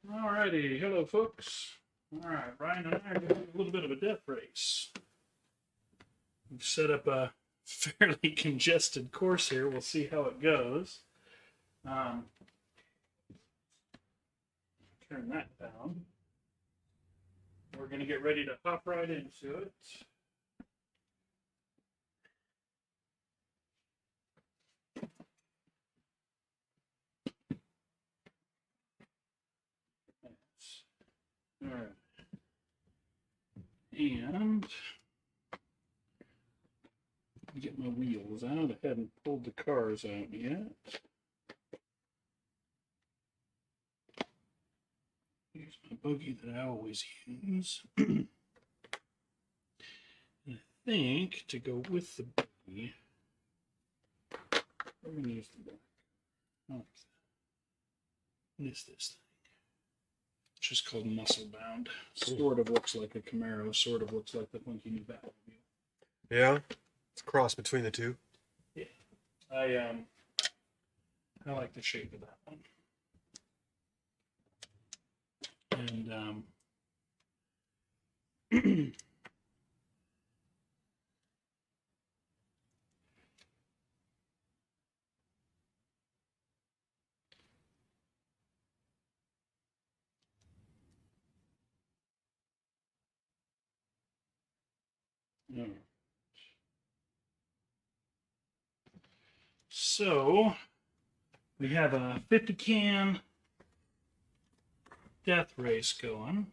Alrighty, hello folks. Alright, Ryan and I are going to do a little bit of a death race. We've set up a fairly congested course here. We'll see how it goes. Um, Turn that down. We're going to get ready to hop right into it. Alright. And get my wheels out. I hadn't pulled the cars out yet. Here's my buggy that I always use. And I think to go with the buggy, we're going to use the black. I like that. What is this thing? It's just called Muscle Bound. Sort of looks like a Camaro, sort of looks like the funky new Batmobile. Yeah, it's a cross between the two. Yeah, I like the shape of that one. And so we have a 50 can death race going.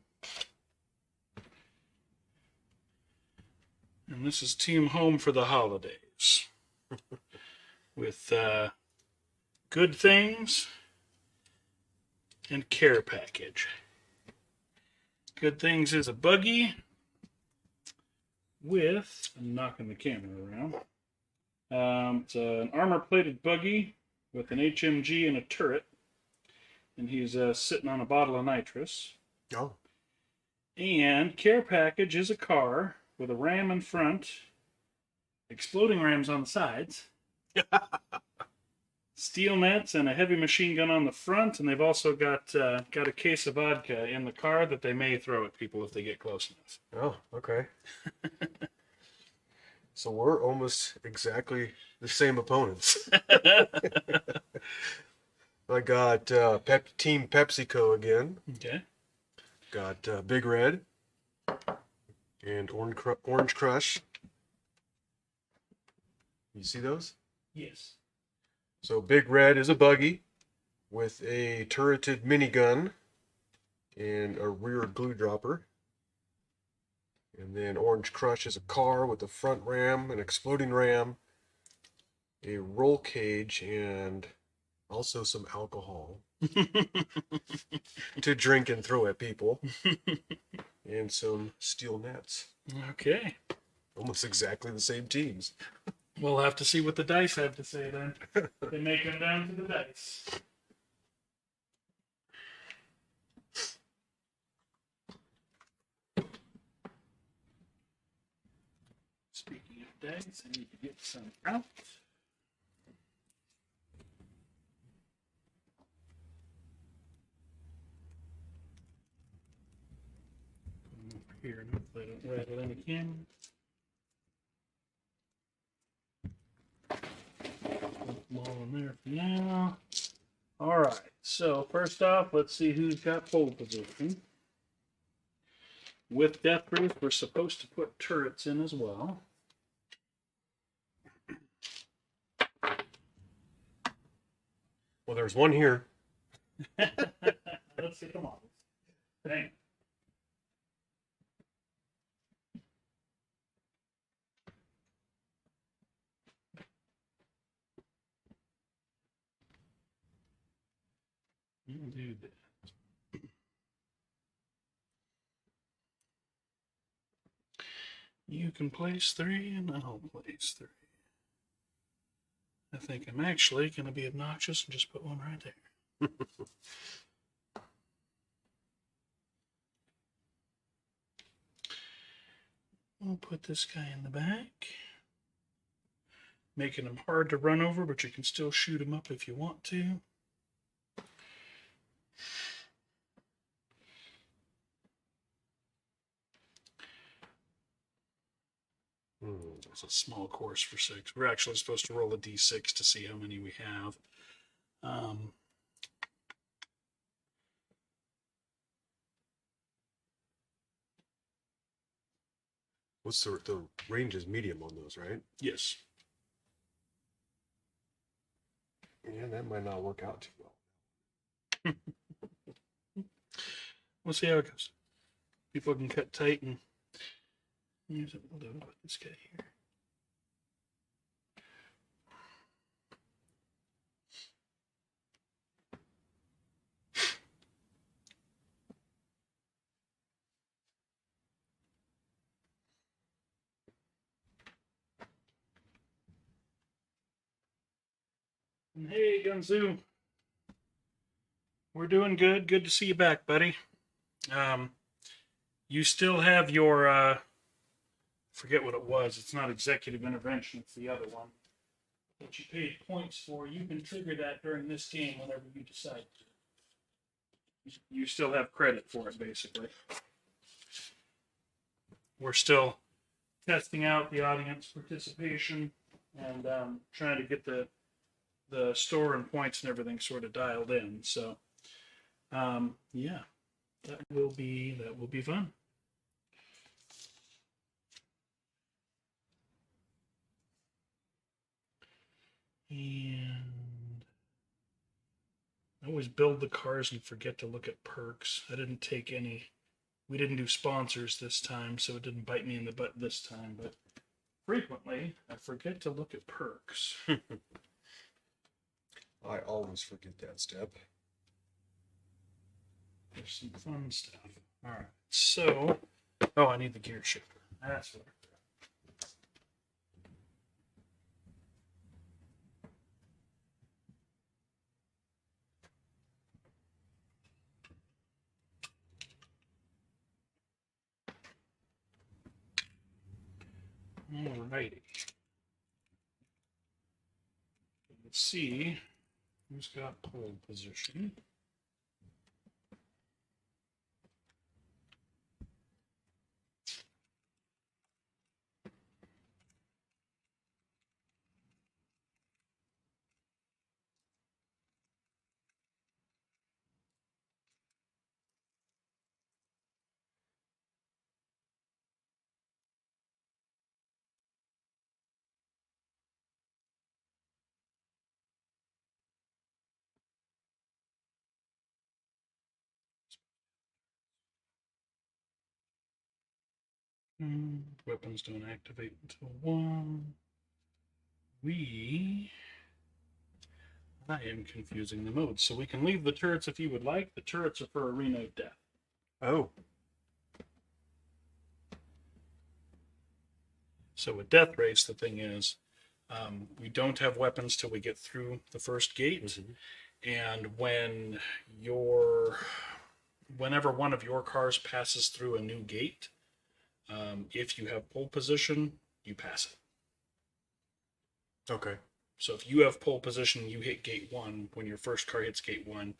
And this is Team Home for the Holidays. With Good Things and Care Package. Good Things is a buggy with, I'm knocking the camera around. It's an armor-plated buggy with an HMG and a turret. And he's sitting on a bottle of nitrous. Oh. And Care Package is a car with a ram in front, exploding rams on the sides, steel nets, and a heavy machine gun on the front. And they've also got a case of vodka in the car that they may throw at people if they get close enough. Oh, okay. So we're almost exactly the same opponents. I got Team PepsiCo again. Okay. Got Big Red and Orange Crush. You see those? Yes. So Big Red is a buggy with a turreted minigun and a rear glue dropper. And then Orange Crush is a car with a front ram, an exploding ram, a roll cage, and also some alcohol to drink and throw at people, and some steel nets. Okay. Almost exactly the same teams. We'll have to see what the dice have to say then. They may come down to the dice. Speaking of dice, I need to get some out. Put them over here and hopefully I don't rattle any camera. Put them all in there for now. Alright, so first off, let's see who's got pole position. With Death Race, we're supposed to put turrets in as well. Well, there's one here. Let's see, come on. Dang. You do that. You can place 3 and I'll place 3. I think I'm actually going to be obnoxious and just put one right there. We'll put this guy in the back. Making him hard to run over, but you can still shoot him up if you want to. It's a small course for 6. We're actually supposed to roll a d6 to see how many we have. What's the range is medium on those, right? Yes. Yeah, that might not work out too well. We'll see how it goes. People can cut tight and use it. We'll do it with this guy here. And hey, Gunzu. We're doing good. Good to see you back, buddy. You still have your, forget what it was. It's not executive intervention. It's the other one that you paid points for. You can trigger that during this game whenever you decide to. You still have credit for it, basically. We're still testing out the audience participation and trying to get the store and points and everything sort of dialed in. So, yeah, that will be fun. And I always build the cars and forget to look at perks. I didn't take any. We didn't do sponsors this time, so it didn't bite me in the butt this time. But frequently, I forget to look at perks. I always forget that step. There's some fun stuff. All right. So, oh, I need the gear shifter. That's what I forgot. Alrighty. Let's see who's got pole position. Weapons don't activate until 1. I am confusing the modes, so we can leave the turrets if you would like. The turrets are for Arena of Death. Oh. So with Death Race, the thing is, we don't have weapons till we get through the first gate. Mm-hmm. And whenever one of your cars passes through a new gate, if you have pole position, you pass it. Okay. So if you have pole position, you hit gate 1. When your first car hits gate 1,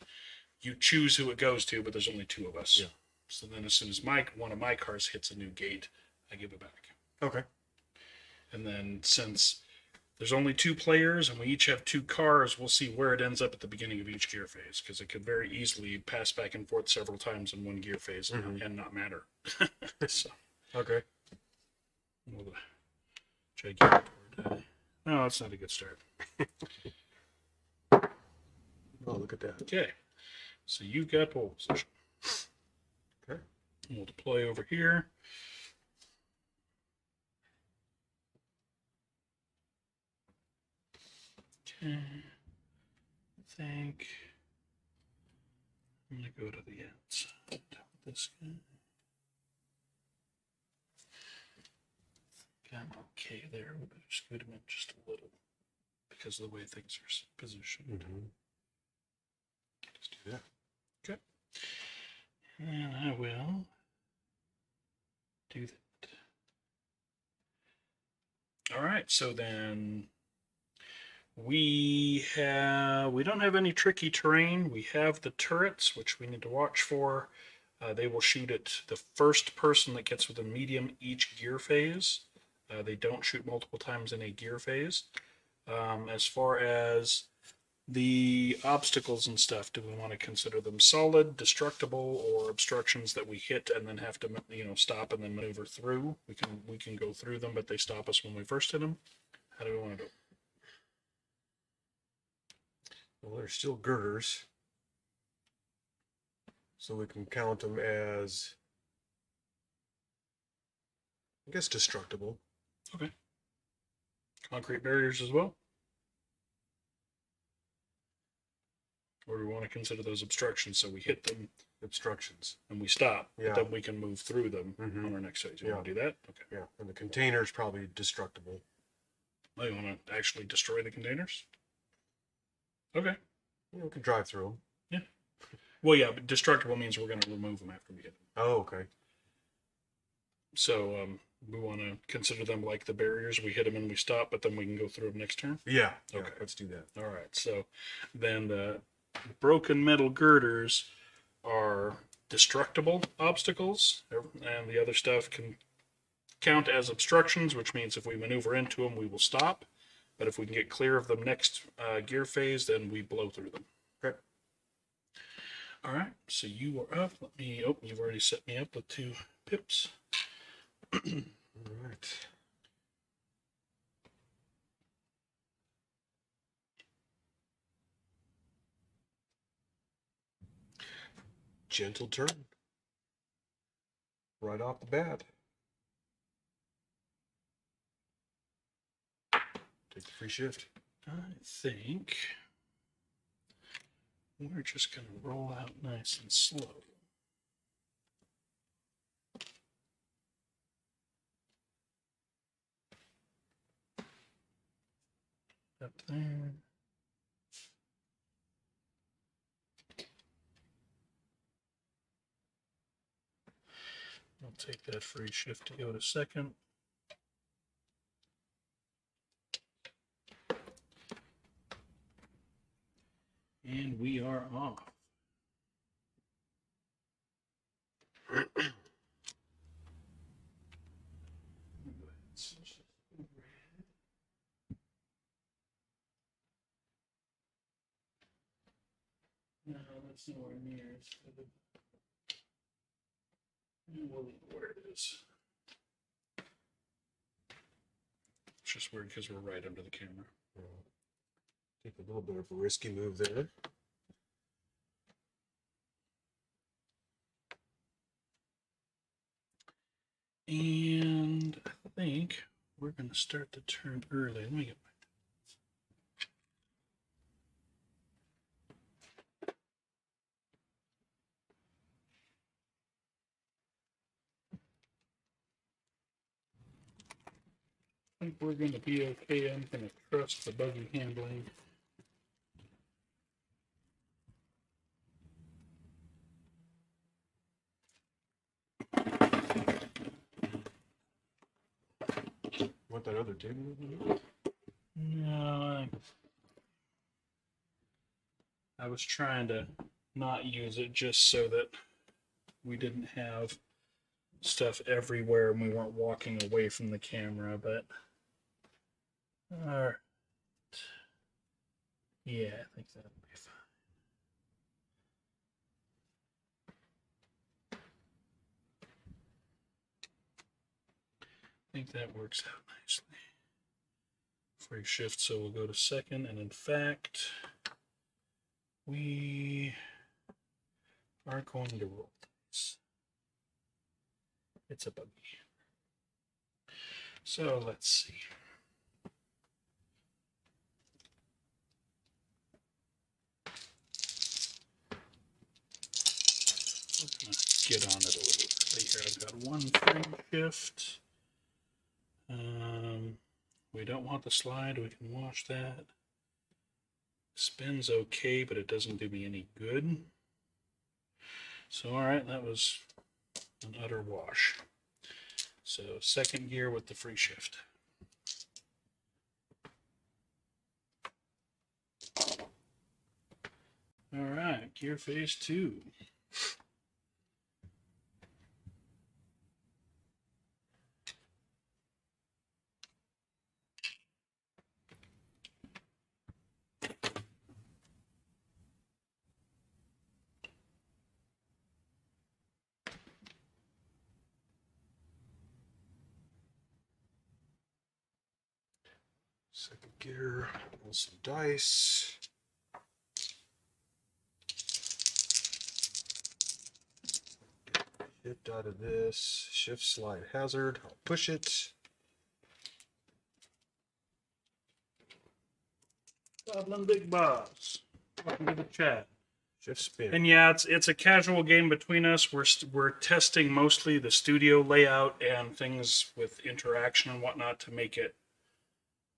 you choose who it goes to, but there's only 2 of us. Yeah. So then as soon as one of my cars hits a new gate, I give it back. Okay. And then since there's only 2 players and we each have 2 cars, we'll see where it ends up at the beginning of each gear phase, because it could very easily pass back and forth several times in one gear phase and not matter. So. Okay. We'll try to get toward, no, that's not a good start. Oh, look at that. Okay. So you've got pole position. Okay. And we'll deploy over here. Okay. I think I'm going to go to the outside with this guy. I'm okay there. We'll just scoot him in just a little because of the way things are positioned. Mm-hmm. Just do that. Okay. And I will do that. All right. So then we don't have any tricky terrain. We have the turrets, which we need to watch for. They will shoot at the first person that gets within medium each gear phase. They don't shoot multiple times in a gear phase. As far as the obstacles and stuff, do we want to consider them solid, destructible, or obstructions that we hit and then have to, stop and then maneuver through? We can go through them, but they stop us when we first hit them. How do we want to do it? Well, they're still girders, so we can count them as, I guess, destructible. Okay. Concrete barriers as well? Or do we want to consider those obstructions so we hit them Obstructions. and we stop, Yeah. but then we can move through them Mhm. on our next phase? You Yeah. want to do that? Okay. Yeah, and the container's probably destructible. Oh, you want to actually destroy the containers? Okay. We can drive through them. Well, yeah, but destructible means we're going to remove them after we hit them. Oh, okay. So we want to consider them like the barriers. We hit them and we stop, but then we can go through them next turn. Yeah. Okay. Let's do that. All right. So then the broken metal girders are destructible obstacles, and the other stuff can count as obstructions, which means if we maneuver into them, we will stop. But if we can get clear of them next gear phase, then we blow through them. Okay. All right. So you are up. Let me. Oh, you've already set me up with 2 pips. All right. Gentle turn. Right off the bat. Take the free shift. I think we're just going to roll out nice and slow. Up there. I'll take that free shift to go to second. And we are off. No, that's nowhere near. We'll leave it where it is. It's just weird because we're right under the camera. Take a little bit of a risky move there. And I think we're going to start the turn early. Let me get I think we're going to be okay. I'm going to trust the buggy handling. Want that other table? No, I was trying to not use it just so that we didn't have stuff everywhere and we weren't walking away from the camera, but yeah, I think that'll be fine. I think that works out nicely. Free shift, so we'll go to second, and in fact, we are going to roll this. It's a buggy. So let's see. We're gonna get on it a little early here. I've got 1 free shift. We don't want the slide. We can watch that. Spin's okay, but it doesn't do me any good. So, all right, that was an utter wash. So, second gear with the free shift. All right, gear phase 2. Second gear, roll some dice. Shift out of this. Shift, slide, hazard. I'll push it. Goblin Big Boss. Welcome to the chat. Shift, spin. And yeah, it's a casual game between us. We're testing mostly the studio layout and things with interaction and whatnot to make it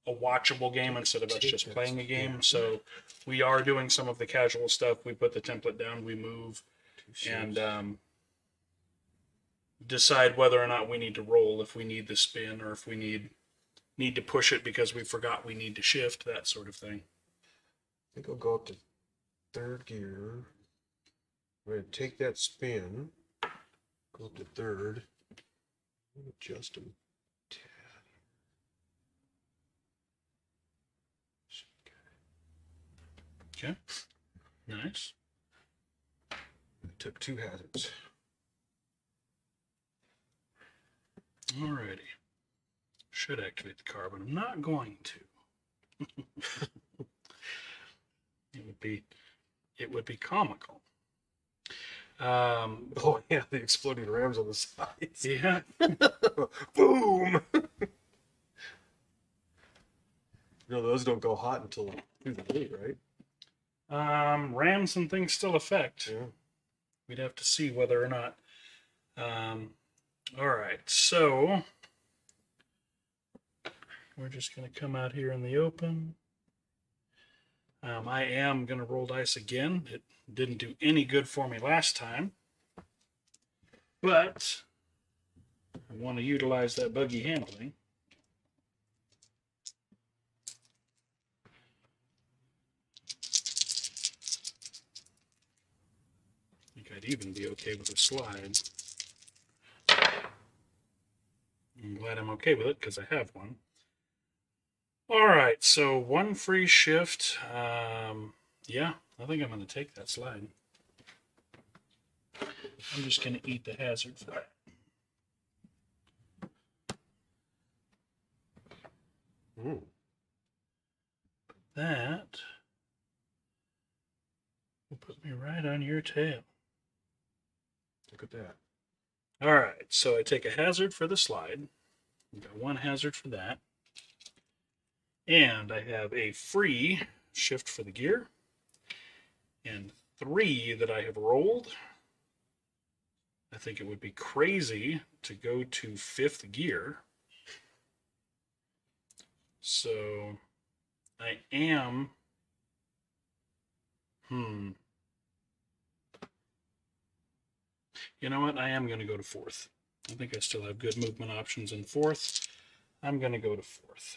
a watchable game instead of us just playing a game. So we are doing some of the casual stuff. We put the template down, we move, and decide whether or not we need to roll, if we need the spin, or if we need to push it because we forgot we need to shift, that sort of thing. I think I'll go up to third gear. I'm going to take that spin, go up to third, adjust them. Okay, nice. I took 2 hazards. Alrighty. Should activate the car, but I'm not going to. It would be comical. Oh yeah, the exploding rams on the sides. Yeah. Boom! No, those don't go hot until through the gate, right? Rams and things still affect. Yeah. We'd have to see whether or not. All right, so we're just going to come out here in the open. I am going to roll dice again. It didn't do any good for me last time, but I want to utilize that buggy handling. I think I'd even be okay with a slide. I'm glad I'm okay with it because I have one. All right, so 1 free shift. Yeah, I think I'm going to take that slide. I'm just going to eat the hazard for that. That will put me right on your tail. Look at that. All right, so I take a hazard for the slide. I've got 1 hazard for that. And I have a free shift for the gear. And 3 that I have rolled. I think it would be crazy to go to 5th gear. So I am... You know what? I am going to go to 4th. I think I still have good movement options in 4th. I'm going to go to 4th.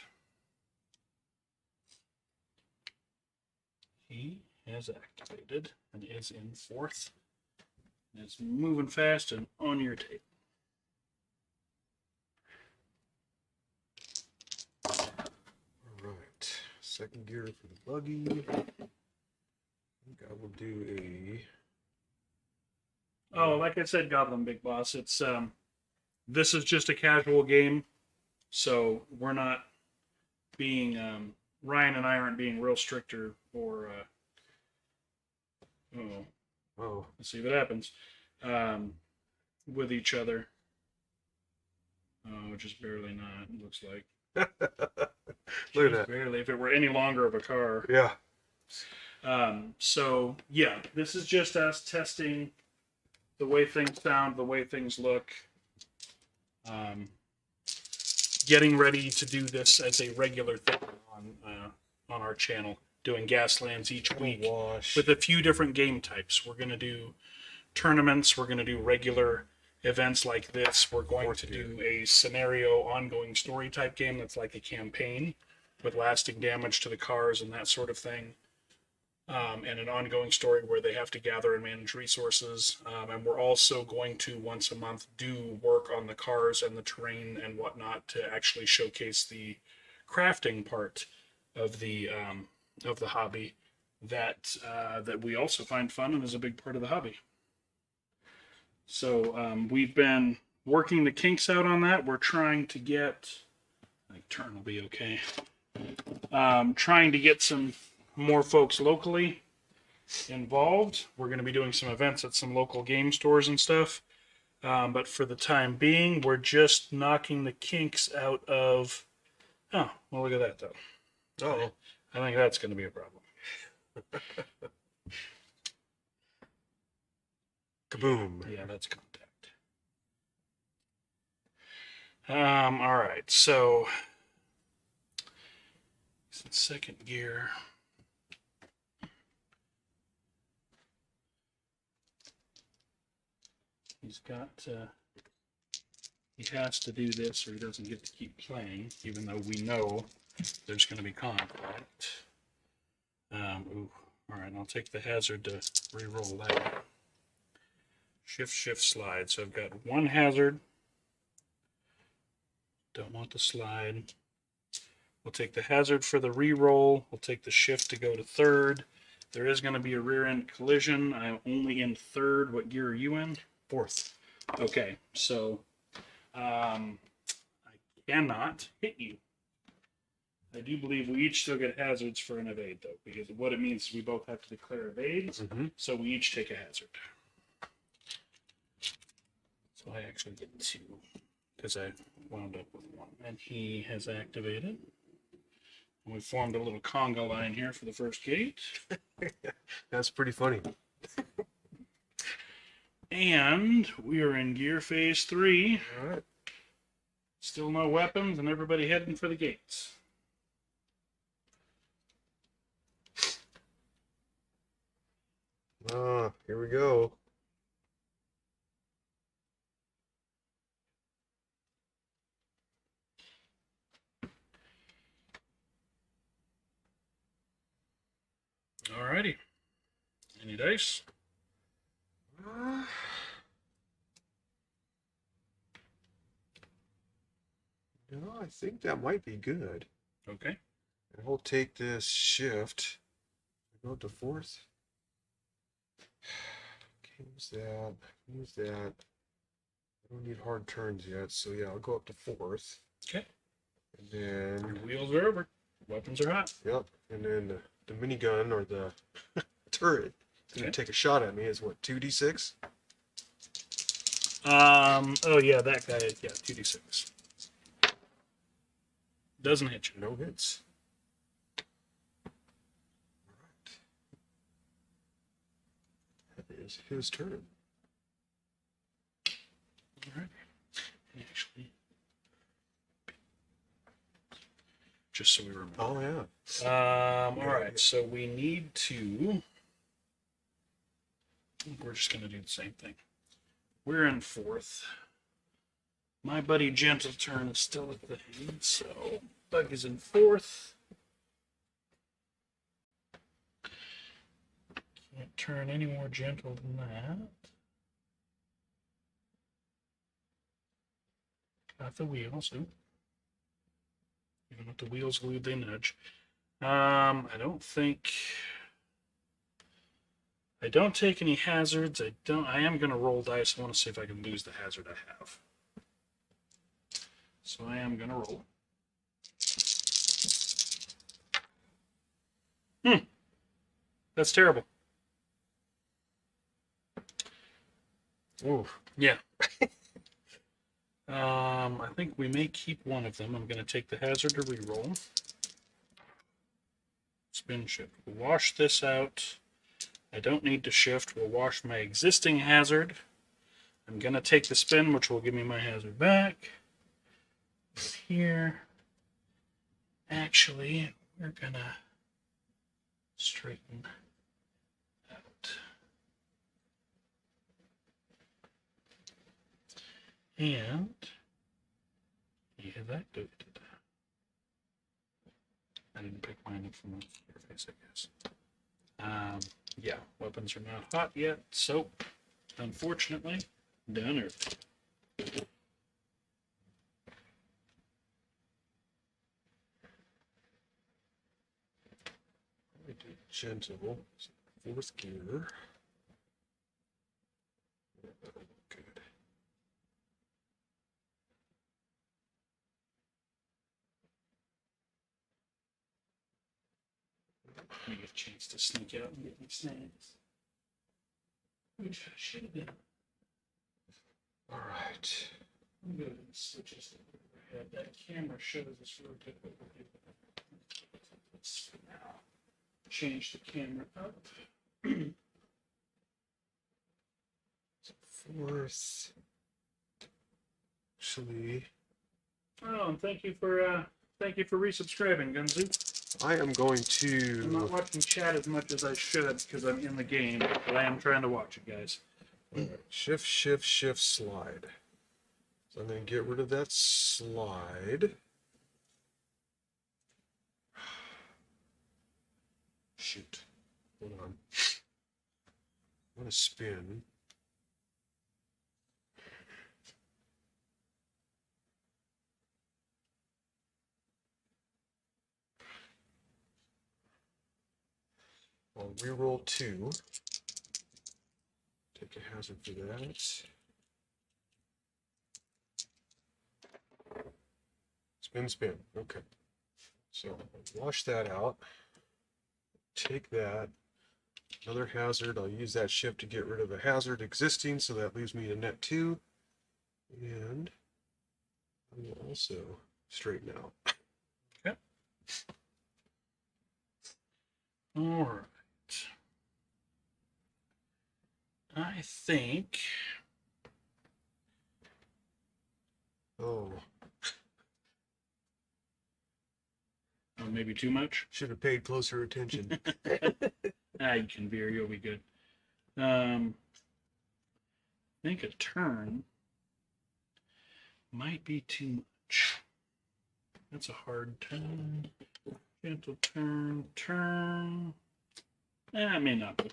He has activated and is in 4th. And it's moving fast and on your tape. All right. Second gear for the buggy. I think I will do a... Oh, like I said, Goblin Big Boss, it's this is just a casual game, so we're not being Ryan and I aren't being real strict or let's see what happens with each other. Oh, just barely not. It looks like. Look at that. Barely. If it were any longer of a car. Yeah. So yeah, this is just us testing the way things sound, the way things look. Getting ready to do this as a regular thing on our channel, doing Gaslands each week with a few different game types. We're going to do tournaments. We're going to do regular events like this. We're going to do a scenario ongoing story type game that's like a campaign with lasting damage to the cars and that sort of thing. And an ongoing story where they have to gather and manage resources. And we're also going to, once a month, do work on the cars and the terrain and whatnot to actually showcase the crafting part of the hobby that we also find fun and is a big part of the hobby. So we've been working the kinks out on that. We're trying to get... I think turn will be okay. trying to get some more folks locally involved. We're going to be doing some events at some local game stores and stuff. But for the time being, we're just knocking the kinks out of. Oh, well, look at that, though. Oh, I think that's going to be a problem. kaboom. Yeah, that's contact. All right, so it's in second gear. He's got. He has to do this, or he doesn't get to keep playing, even though we know there's going to be conflict. Ooh, all right, I'll take the hazard to re-roll that. Shift, shift, slide. So I've got one hazard. Don't want the slide. We'll take the hazard for the re-roll. We'll take the shift to go to third. There is going to be a rear end collision. I'm only in third. What gear are you in? Fourth. Okay, so I cannot hit you. I do believe we each still get hazards for an evade, though, because what it means is we both have to declare evades, so we each take a hazard. So I actually get two, because I wound up with one. And he has activated. And we formed a little conga line here for the first gate. That's pretty funny. And we are in gear phase 3. All right. Still no weapons, and everybody heading for the gates. Here we go. Alrighty. Any dice? No, I think that might be good. Okay. And we'll take this shift. Go to fourth. Use that. Use that. I don't need hard turns yet, so yeah, I'll go up to fourth. Okay. And then. Your wheels are over. Weapons are hot. Yep. And then the minigun or the turret is going to take a shot at me. Is what, 2d6? Oh yeah, that guy. Yeah, 2d6. Doesn't hit you. No hits. Alright. That is his turn. Alright. Actually, just so we remember. Oh yeah. Alright, so we need to. We're just going to do the same thing. We're in fourth. My buddy Gentle Turn is still at the head, so Bug is in fourth. Can't turn any more gentle than that. Got the wheels. Ooh. Even with the wheels glued, they nudge. I don't think. I don't take any hazards. I am going to roll dice. I want to see if I can lose the hazard I have. So I am going to roll. That's terrible. Ooh. Yeah. I think we may keep one of them. I'm going to take the hazard to reroll. Spin shift. We'll wash this out. I don't need to shift. We'll wash my existing hazard. I'm going to take the spin, which will give me my hazard back. Here. Actually, we're going to straighten out. And he has activated. I didn't pick mine up from your face, I guess. Yeah, weapons are not hot yet, so unfortunately, done early. I do gentle. Fourth gear. Good. Let me get a chance to sneak out and get my snacks. Which I should have done. All right. I'm going to switch this overhead. That camera shows us real good what we're doing. Let's now change the camera up. Fourth. Actually, Oh, and thank you for resubscribing, Gunzu. I am going I'm not to. watching chat as much as I should because I'm in the game, but I am trying to watch it, guys. Shift, shift, shift, slide. So I'm going to get rid of that slide. Shoot. Hold on. I want to spin. I'll reroll 2. Take a hazard for that. Spin, spin. Okay. So I'll wash that out. Take that. Another hazard. I'll use that shift to get rid of a hazard existing, so that leaves me a net 2. And I will also straighten out. Okay. All right. I think. Oh, Oh, maybe too much. should have paid closer attention. You can veer. You'll be good. I think a turn might be too much. That's a hard turn. Gentle turn. Turn. It may not be.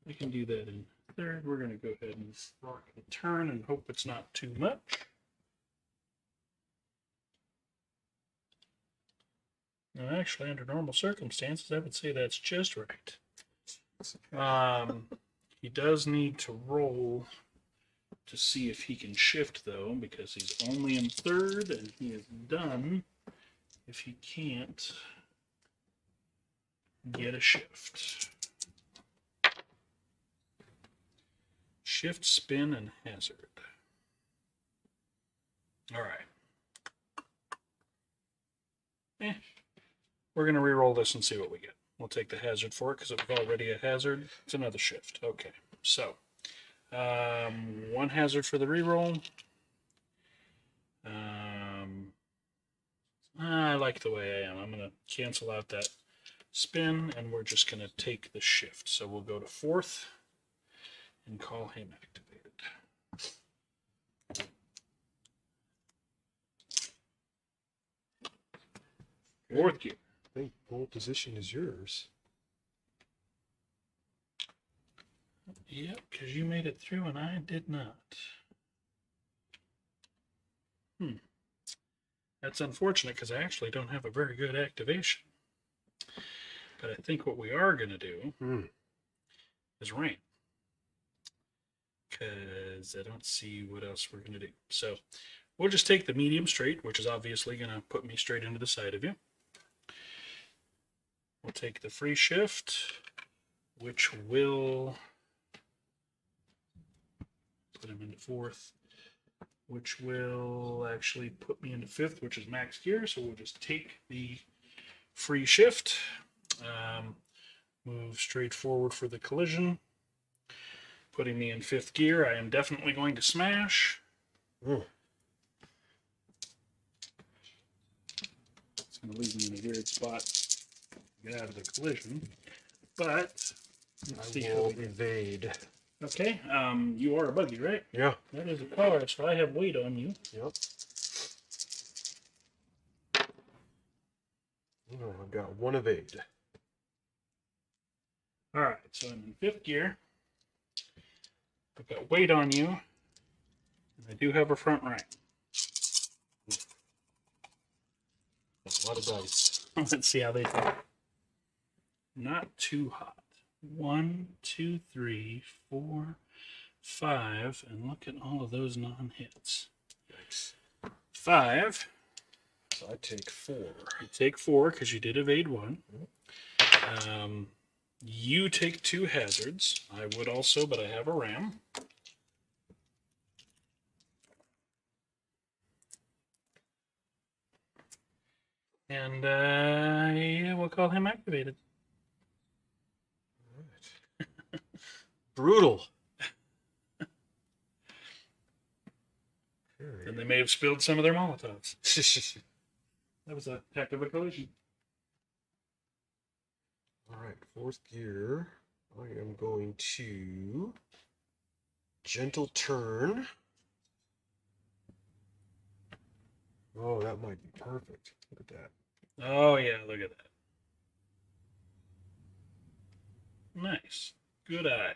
I can do that in third. We're going to go ahead and rock the turn and hope it's not too much. Now, actually, under normal circumstances, I would say that's just right. He does need to roll to see if he can shift, though, because he's only in third, and he is done if he can't get a shift. Shift, spin, and hazard. All right. We're going to re-roll this and see what we get. We'll take the hazard for it because it was already a hazard. It's another shift. Okay. So, one hazard for the re-roll. I like the way I am. I'm going to cancel out that spin, and we're just going to take the shift. So we'll go to fourth and call him activated. Fourth gear. I think pole position is yours. Yep, because you made it through and I did not. That's unfortunate because I actually don't have a very good activation. But I think what we are going to do is rain. Because I don't see what else we're going to do. So we'll just take the medium straight, which is obviously going to put me straight into the side of you. We'll take the free shift, which will put him into fourth, which will actually put me into fifth, which is max gear. So we'll just take the free shift, move straight forward for the collision, putting me in fifth gear. I am definitely going to smash. It's going to leave me in a weird spot to get out of the collision, but let's see I how will we do. evade. Okay, you are a buggy, right? Yeah. That is a car, so I have weight on you. Yep. Oh, I've got one evade. All right, so I'm in fifth gear. I've got weight on you, and I do have a front right. A lot of dice. Let's see how they do. Not too hot. 1, 2, 3, 4, 5, and look at all of those non-hits. Yikes. 5. So I take 4. You take 4 because you did evade 1. You take 2 hazards. I would also, but I have a ram. And yeah, we'll call him activated. Right. Brutal. And they may have spilled some of their Molotovs. That was a heck of a collision. All right, 4th gear. I am going to gentle turn. Oh, that might be perfect. Look at that. Oh, yeah, look at that. Nice. Good eye.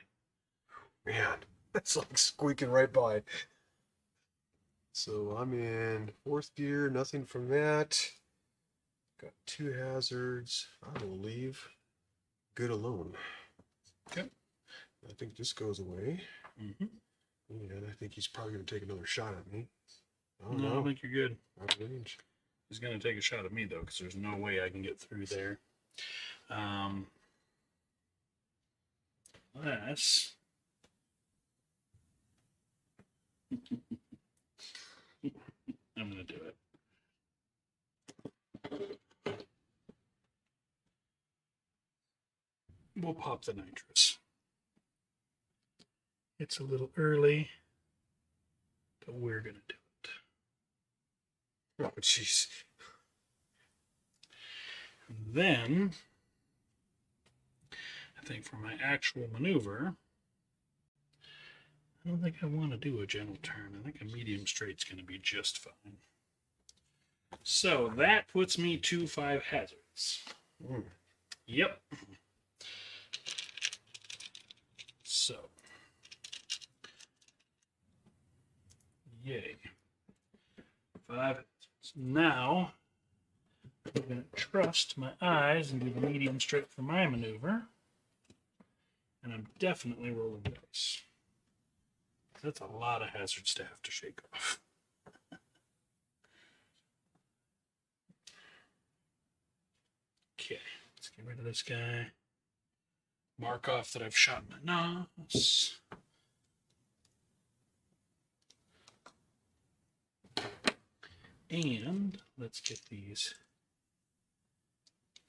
Man, that's like squeaking right by. So I'm in 4th gear, nothing from that. Got 2 hazards. I will leave good alone. Okay. I think this goes away. Mm-hmm. And I think he's probably going to take another shot at me. Oh, No, I think you're good. Out of range. He's going to take a shot at me, though, because there's no way I can get through there. Unless... I'm going to do it. We'll pop the nitrous. It's a little early, but we're going to do it. Oh, jeez. Then, I think for my actual maneuver, I don't think I want to do a gentle turn. I think a medium straight's going to be just fine. So that puts me to 5 hazards. Yep. So, yay. 5 hazards. Now, I'm going to trust my eyes and do the medium straight for my maneuver. And I'm definitely rolling dice. That's a lot of hazards to have to shake off. Okay, let's get rid of this guy. Mark off that I've shot my nos. And let's get these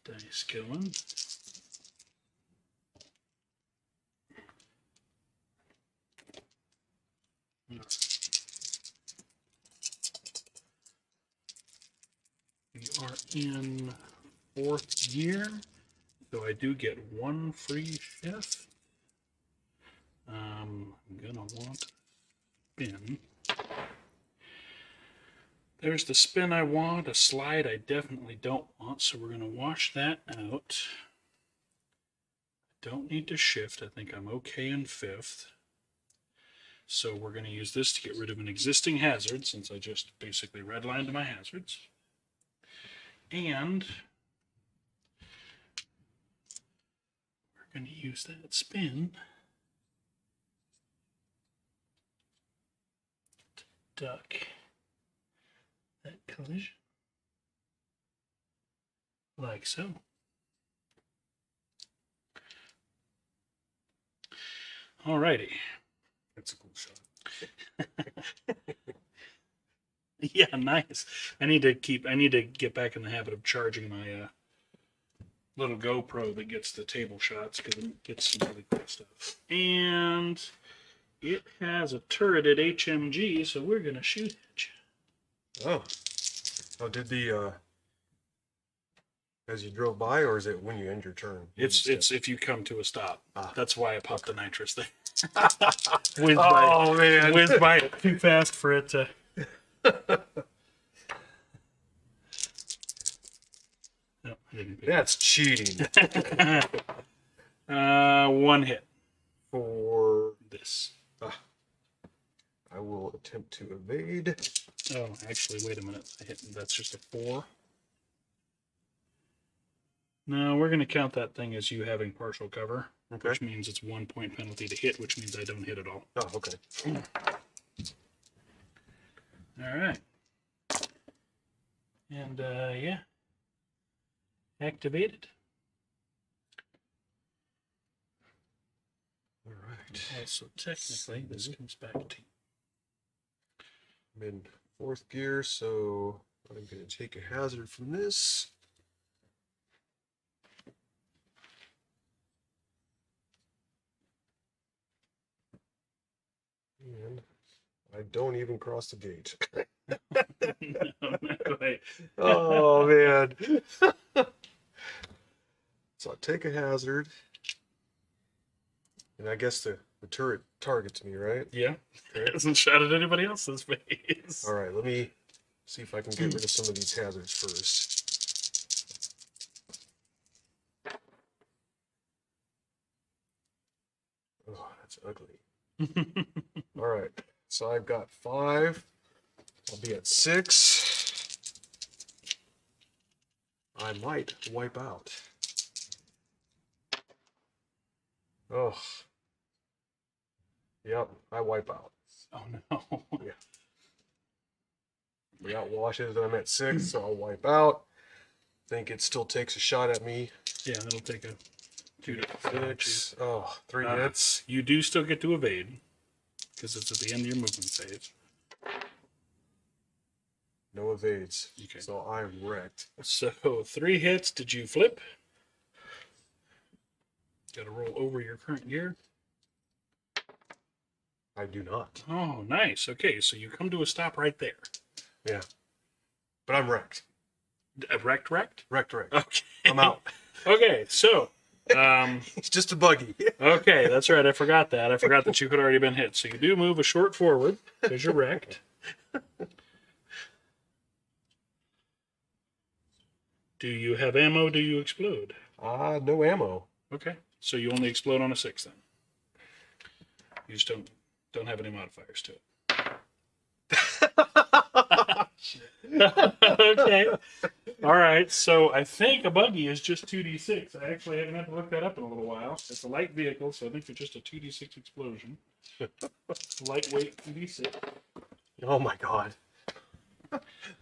dice going. We are in 4th gear, so I do get 1 free shift. I'm gonna want spin. There's the spin I want. A slide I definitely don't want, so we're gonna wash that out. Don't need to shift. I think I'm okay in 5th. So we're going to use this to get rid of an existing hazard, since I just basically redlined my hazards. And we're going to use that spin to duck that collision. Like so. Alrighty. That's a cool shot. Yeah, nice. I need to get back in the habit of charging my little GoPro that gets the table shots, because it gets some really cool stuff. And it has a turreted HMG, so we're gonna shoot at you. Oh. Oh, did the as you drove by, or is it when you end your turn? It's if you come to a stop. That's why I popped the nitrous thing. Man. Whizzed by it too fast for it to. No, I didn't. That's cheating. 1 hit For this. I will attempt to evade. Oh, actually, wait a minute. That's just a 4. No, we're going to count that thing as you having partial cover, Okay. which means it's 1 point penalty to hit, which means I don't hit at all. Oh, okay. All right. And, yeah. Activated. So technically, this comes back to you. I'm in 4th gear, so I'm going to take a hazard from this. And I don't even cross the gate. No, not quite. Oh, man. So I take a hazard. And I guess the turret targets me, right? Yeah. Okay. Hasn't shot at anybody else's face. All right, let me see if I can get rid of some of these hazards first. Oh, that's ugly. All right, so I've got 5. I'll be at 6. I might wipe out. Oh. Yep, I wipe out. Oh no. Yeah. Without washes, I'm at 6, so I'll wipe out. Think it still takes a shot at me. Yeah, it'll take a 2 to 6. Oh, 3 hits. You do still get to evade because it's at the end of your movement phase. No evades. Okay. So I'm wrecked. So 3 hits. Did you flip? Got to roll over your current gear. I do not. Oh, nice. Okay, so you come to a stop right there. Yeah. But I'm wrecked. Wrecked? Wrecked. Okay. I'm out. Okay, so It's just a buggy. okay, that's right. I forgot that. I forgot that you had already been hit. So you do move a short forward because you're wrecked. Do you have ammo? Do you explode? No ammo. Okay, so you only explode on a 6 then. You just don't have any modifiers to it. Okay. All right. So I think a buggy is just 2d6. I actually haven't had to look that up in a little while. It's a light vehicle, so I think it's just a 2d6 explosion. Lightweight 2d6. Oh my god.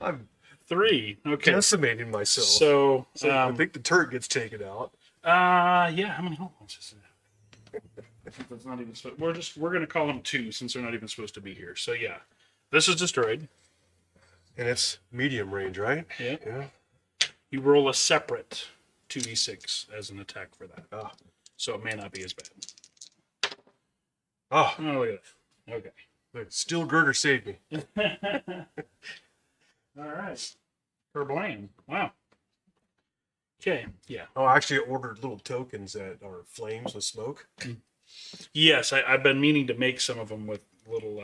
I'm 3. Okay. decimating myself. So, I think the turret gets taken out. yeah. How many hull points is it? That's not even. We're gonna call them 2 since they're not even supposed to be here. So yeah, this is destroyed. And it's medium range, right? Yeah. Yeah. You roll a separate 2d6 as an attack for that. Ah. So it may not be as bad. Oh, Oh, look at that. Okay. the steel girder saved me. All right. Kerblame. Wow. Okay. Yeah. Oh, I actually ordered little tokens that are flames with smoke. Yes, I've been meaning to make some of them with little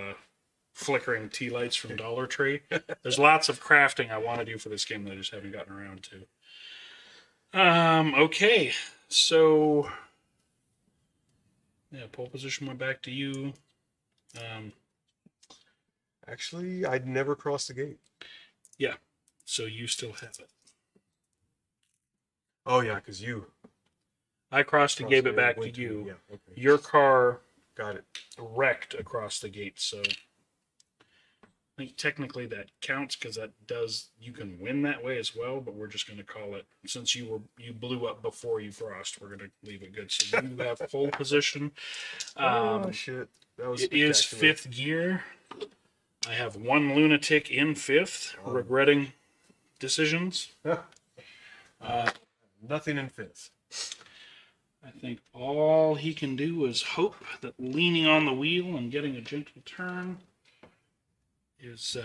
flickering tea lights from Dollar Tree. There's lots of crafting I want to do for this game that I just haven't gotten around to. Okay. So, yeah, pole position went back to you. Actually, I'd never crossed the gate. Yeah. So you still have it. Oh, yeah, because you I crossed and gave it back to went you. me. Yeah, okay. Your car Got it. wrecked across the gate, so I think technically that counts because you can win that way as well, but we're just going to call it, since you blew up before you crossed, we're going to leave it good. So you have pole position. Oh shit. That was It is spectacular. 5th gear. I have 1 lunatic in 5th, regretting decisions. Nothing in 5th. I think all he can do is hope that leaning on the wheel and getting a gentle turn is,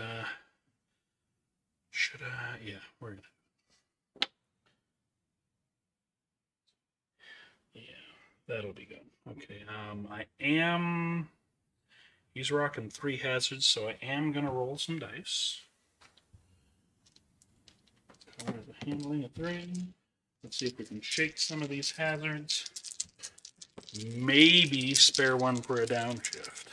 should I? Yeah, we're gonna. Yeah, that'll be good. Okay, he's rocking 3 hazards, so I am gonna roll some dice. Cover the handling of 3. Let's see if we can shake some of these hazards. Maybe spare 1 for a downshift.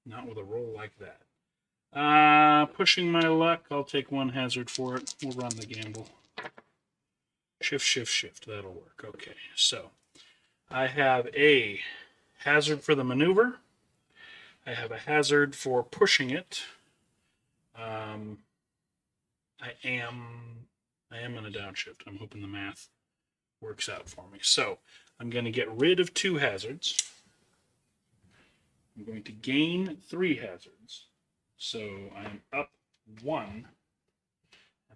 Not with a roll like that. Pushing my luck, I'll take 1 hazard for it. We'll run the gamble. Shift. That'll work. Okay, so I have a hazard for the maneuver. I have a hazard for pushing it. I am in a downshift. I'm hoping the math works out for me. So I'm going to get rid of 2 hazards. I'm going to gain 3 hazards. So I'm up 1, and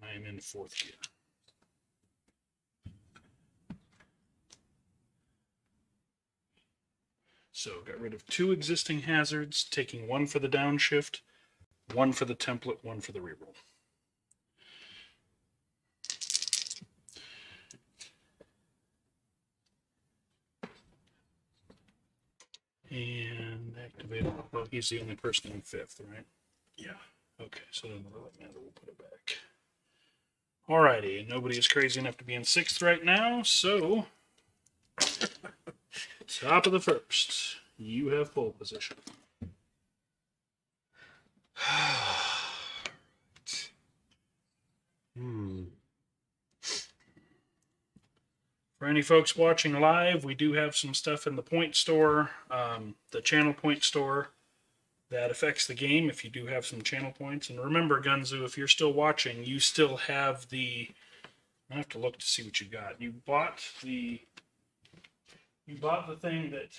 I am in 4th gear. So got rid of 2 existing hazards, taking 1 for the downshift, 1 for the template, 1 for the reroll. And activate. Well, he's the only person in 5th, right? Yeah. Okay, so it doesn't really matter. We'll put it back. Alrighty, nobody is crazy enough to be in 6th right now, so top of the 1st, you have pole position. For any folks watching live, we do have some stuff in the point store, the channel point store, that affects the game if you do have some channel points. And remember, Gunzu, if you're still watching, you still have the. I have to look to see what you got. You bought the thing that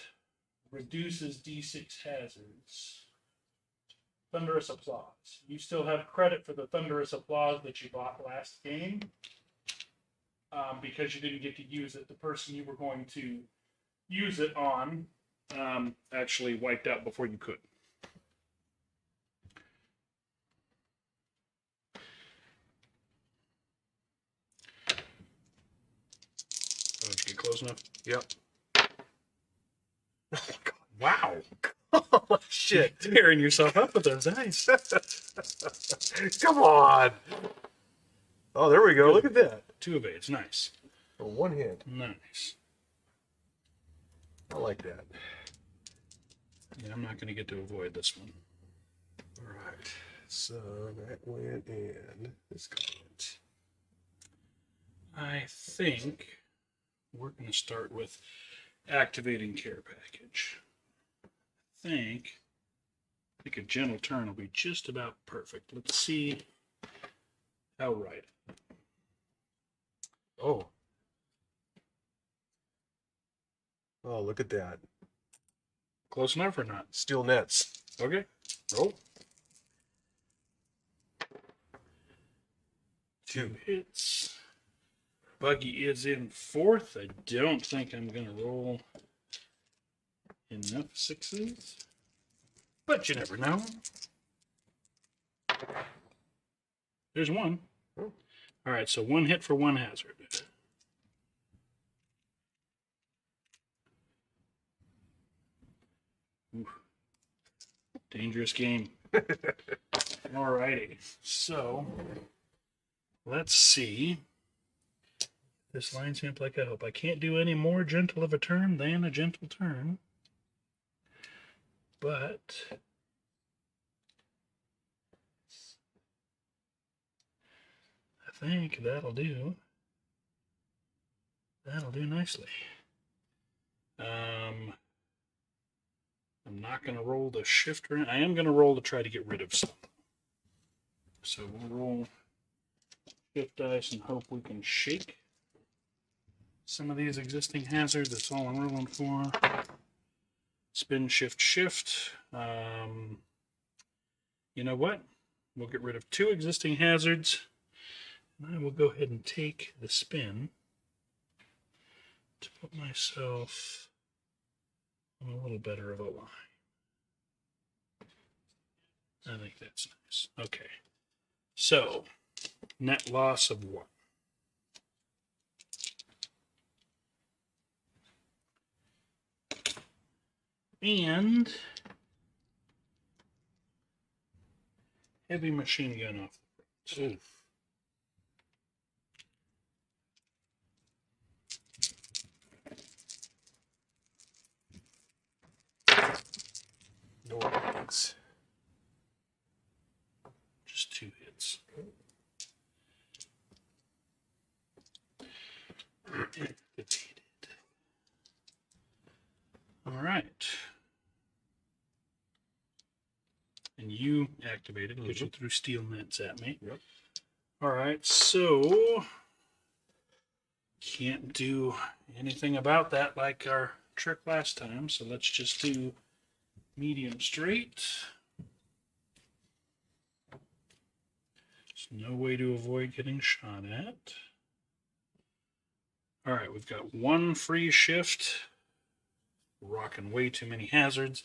reduces D6 hazards. Thunderous Applause. You still have credit for the Thunderous Applause that you bought last game. Because you didn't get to use it. The person you were going to use it on actually wiped out before you could. Oh, did you get close enough? Yep. Oh my god. Wow. Oh, shit. You're tearing yourself up with those dice. Come on. Oh, there we go. Good. Look at that. 2 evades. Nice. For 1 hit. Nice. I like that. Yeah, I'm not going to get to avoid this one. All right. So that went in. This comment. I think we're going to start with activating care package. I think a gentle turn will be just about perfect. Let's see how right. Oh. Oh, look at that. Close enough or not? Steel nets. Okay. Roll. 2 hits. Buggy is in 4th. I don't think I'm going to roll enough 6s. But you never know. There's 1. Oh. All right, so 1 hit for 1 hazard. Oof. Dangerous game. Alrighty, so let's see. This lines me up like I hope. I can't do any more gentle of a turn than a gentle turn. But I think that'll do. That'll do nicely. I'm not going to roll the shifter. I am going to roll to try to get rid of some. So we'll roll shift dice and hope we can shake some of these existing hazards. That's all I'm rolling for. Spin, shift, shift. You know what? We'll get rid of 2 existing hazards. And I will go ahead and take the spin to put myself on a little better of a line. I think that's nice. Okay. So, net loss of 1. And heavy machine gun off the front. No hits. Just 2 hits. Activated. All right. And you activated because you threw steel nets at me. Yep. All right, so Can't do anything about that like our trick last time, so let's just do medium straight. There's no way to avoid getting shot at. All right, we've got one free shift. Rocking way too many hazards.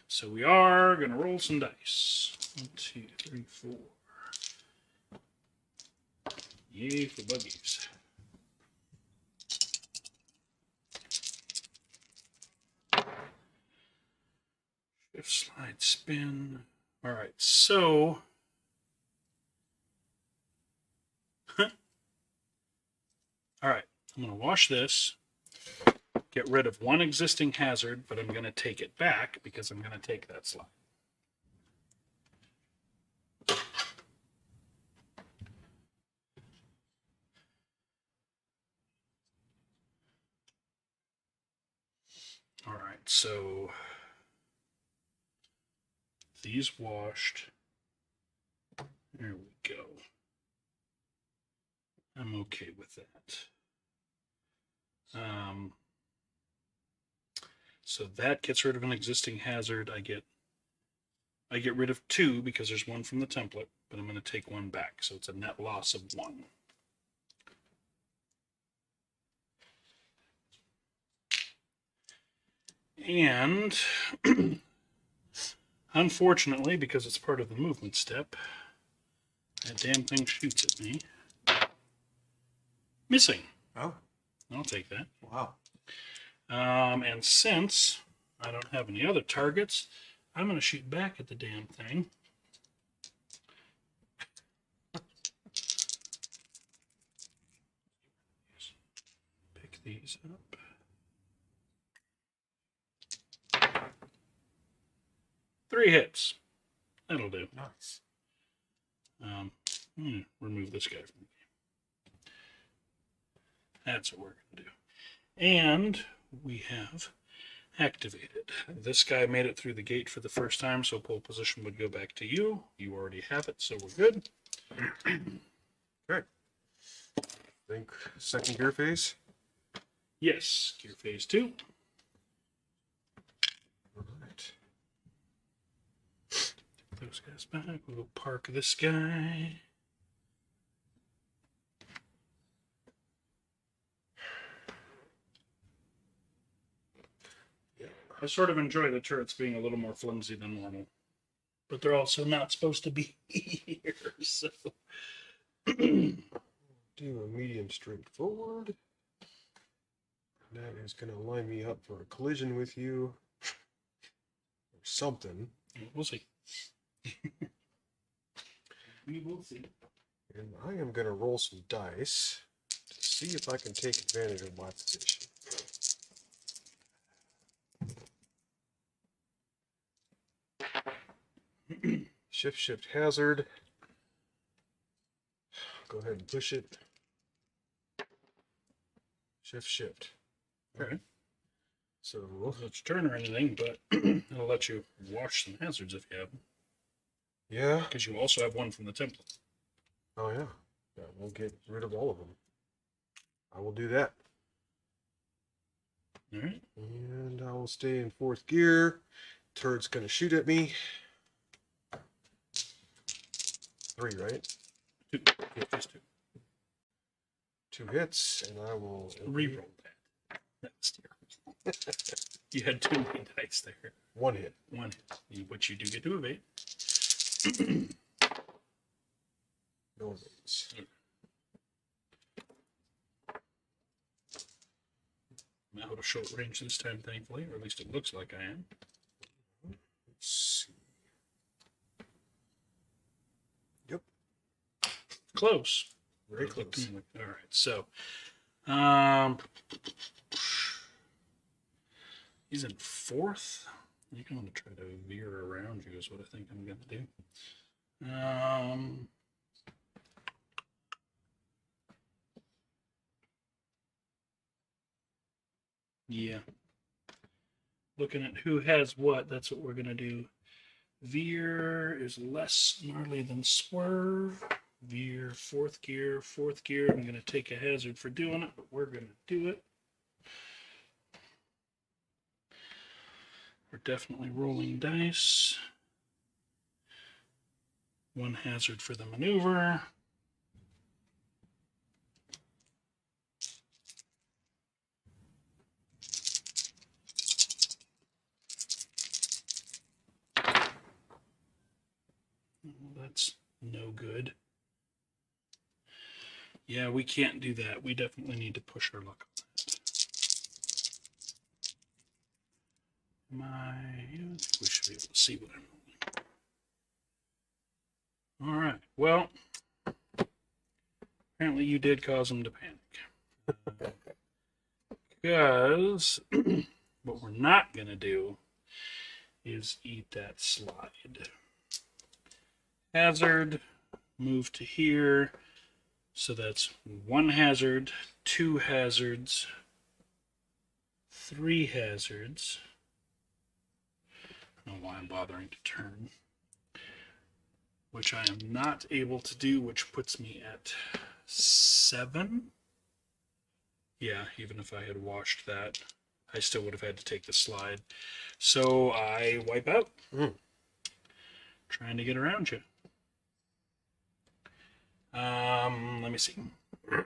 So we are going to roll some dice. 1, 2, 3, 4. Yay for buggies. Shift, slide, spin. All right, so all right, I'm going to wash this, get rid of one existing hazard, but I'm going to take it back because I'm going to take that slide. All right, so these washed. There we go. I'm okay with that. So that gets rid of an existing hazard. I get rid of 2 because there's 1 from the template, but I'm going to take 1 back. So it's a net loss of 1. And unfortunately, because it's part of the movement step, that damn thing shoots at me. Missing. Oh. I'll take that. Wow. And since I don't have any other targets, I'm going to shoot back at the damn thing. Pick these up. Three hits. That'll do. Nice. Remove this guy from the game. That's what we're going to do. And we have activated. This guy made it through the gate for the first time, so pole position would go back to you. You already have it, so we're good. Okay. Think second gear phase? Yes, gear phase 2. All right. Those guys back. We'll park this guy. I sort of enjoy the turrets being a little more flimsy than normal, but they're also not supposed to be here, so. Do a medium straight forward. That is going to line me up for a collision with you. Or something. We'll see. We will see. And I am going to roll some dice to see if I can take advantage of my position. Shift, hazard. Go ahead and push it. Shift. Okay. So, Well, it's turn or anything, but it'll let you wash some hazards if you have them. yeah. Because you also have 1 from the template. Oh, yeah. Yeah, we'll get rid of all of them. I will do that. All right. And I will stay in 4th gear. Turret's going to shoot at me. 3, right? 2. Yeah, just 2. 2 hits, and I will Reroll that. That's terrible. You had too many dice there. 1 hit. 1 hit, which you do get to evade. No evades. I'm out of short range this time, thankfully, or at least it looks like I am. Let's see. Yep. Close. Very close. All right, so he's in 4th. You're going to try to veer around you is what I think I'm going to do. Yeah. Looking at who has what, that's what we're going to do. Veer is less gnarly than swerve. veer, fourth gear, fourth gear. I'm going to take a hazard for doing it, but we're going to do it. We're definitely rolling dice. One hazard for the maneuver. That's no good. Yeah, we can't do that. We definitely need to push our luck on that. We should be able to see what I'm rolling. All right. Well, apparently you did cause him to panic. Because what we're not going to do is eat that slide. Hazard, move to here. So that's one hazard, two hazards, three hazards. I don't know why I'm bothering to turn. Which I am not able to do, which puts me at 7. Yeah, even if I had washed that, I still would have had to take the slide. So I wipe out. Trying to get around you. Let me see.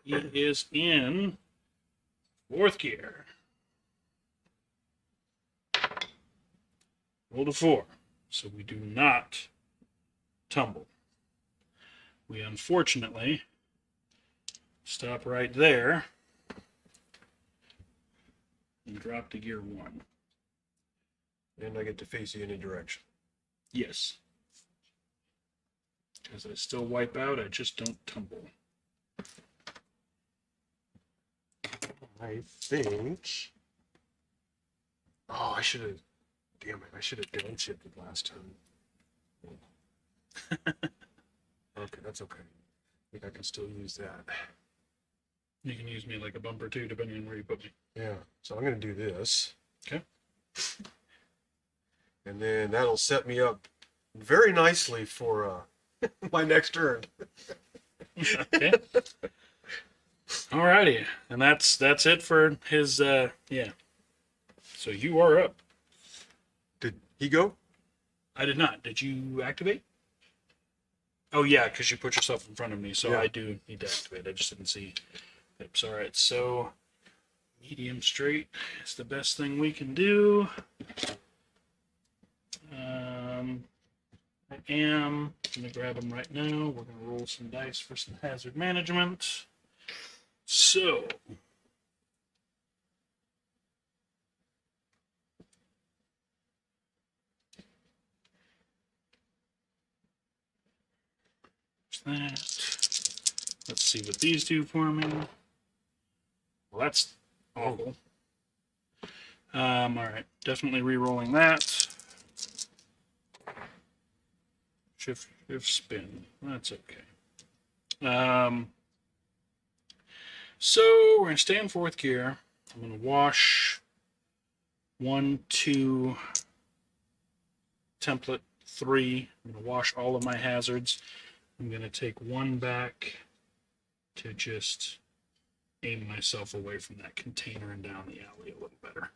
He is in fourth gear. Rolled a 4. So we do not tumble. We unfortunately stop right there and drop to gear 1. And I get to face you any direction. Yes. As I still wipe out, I just don't tumble. I think. Oh, I should have. Damn it! I should have downshifted last time. Okay, that's okay. I think I can still use that. You can use me like a bumper too, depending on where you put me. Yeah. So I'm gonna do this. Okay. And then that'll set me up very nicely for my next turn. Okay. Alrighty, and that's it for his. Yeah. So you are up. Did he go? I did not. Did you activate? Oh yeah, because you put yourself in front of me, so Yeah. I do need to activate. I just didn't see. Oops. All right. So medium straight is the best thing we can do. I am gonna grab them right now. We're gonna roll some dice for some hazard management. So. That. Let's see what these do for me. Well, that's awful. All right, definitely re-rolling that. Shift spin. That's okay. So we're gonna stay in fourth gear. I'm gonna wash 1, 2, template 3. I'm gonna wash all of my hazards. I'm going to take 1 back to just aim myself away from that container and down the alley a little better.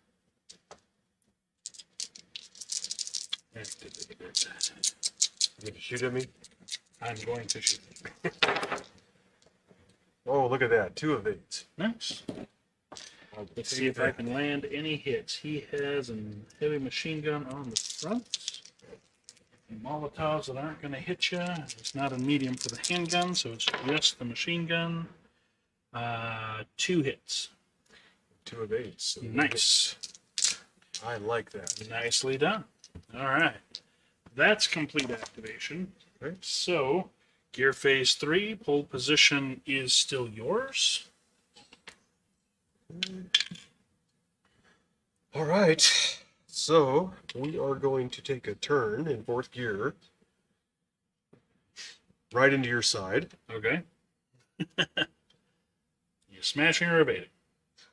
Activated. You going to shoot at me? I'm going to shoot. Oh, look at that. 2 of 8. Nice. Let's see if I can land any hits. He has a heavy machine gun on the front. Molotovs that aren't going to hit you. It's not a medium for the handgun, so it's just the machine gun. 2 hits. 2 of 8. So Nice. I like that. Nicely done. All right. That's complete activation. Okay. So, gear phase 3, pole position is still yours. All right. So we are going to take a turn in fourth gear, right into your side. Okay. You smashing or evading?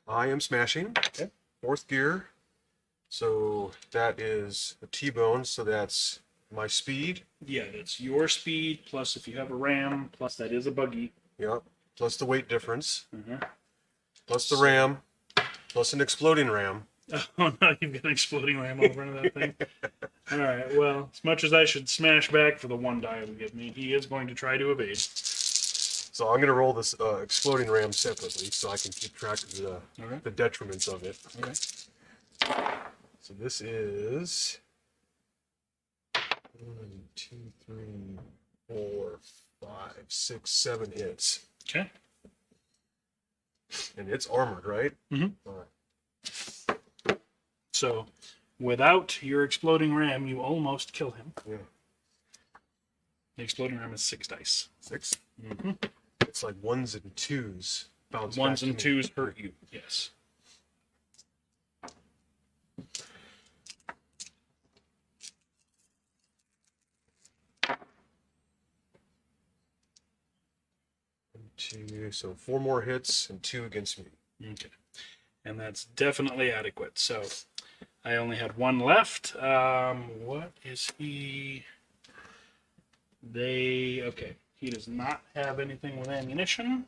I am smashing. Okay. Fourth gear. So that is a T-bone. So that's my speed. Yeah, that's your speed, plus if you have a ram, plus that is a buggy. Yep. Plus the weight difference. Uh-huh. Plus the ram. Plus an exploding ram. Oh no, you've got an exploding ram over into that thing. Alright, well, as much as I should smash back for the one die it'll give me, he is going to try to evade. So I'm going to roll this exploding ram separately so I can keep track of the detriments of it. Okay. So this is 1, 2, 3, 4, 5, 6, 7 hits. Okay. And it's armored, right? Mm-hmm. All right. So, without your exploding ram, you almost kill him. Yeah. The exploding ram is 6 dice. 6? Mm-hmm. It's like 1s and 2s. Bounce Ones back and to me. 2s hurt you. Yes. Two, so 4 more hits and 2 against me. Okay. And that's definitely adequate. So, I only had 1 left. What is he? Okay. He does not have anything with ammunition.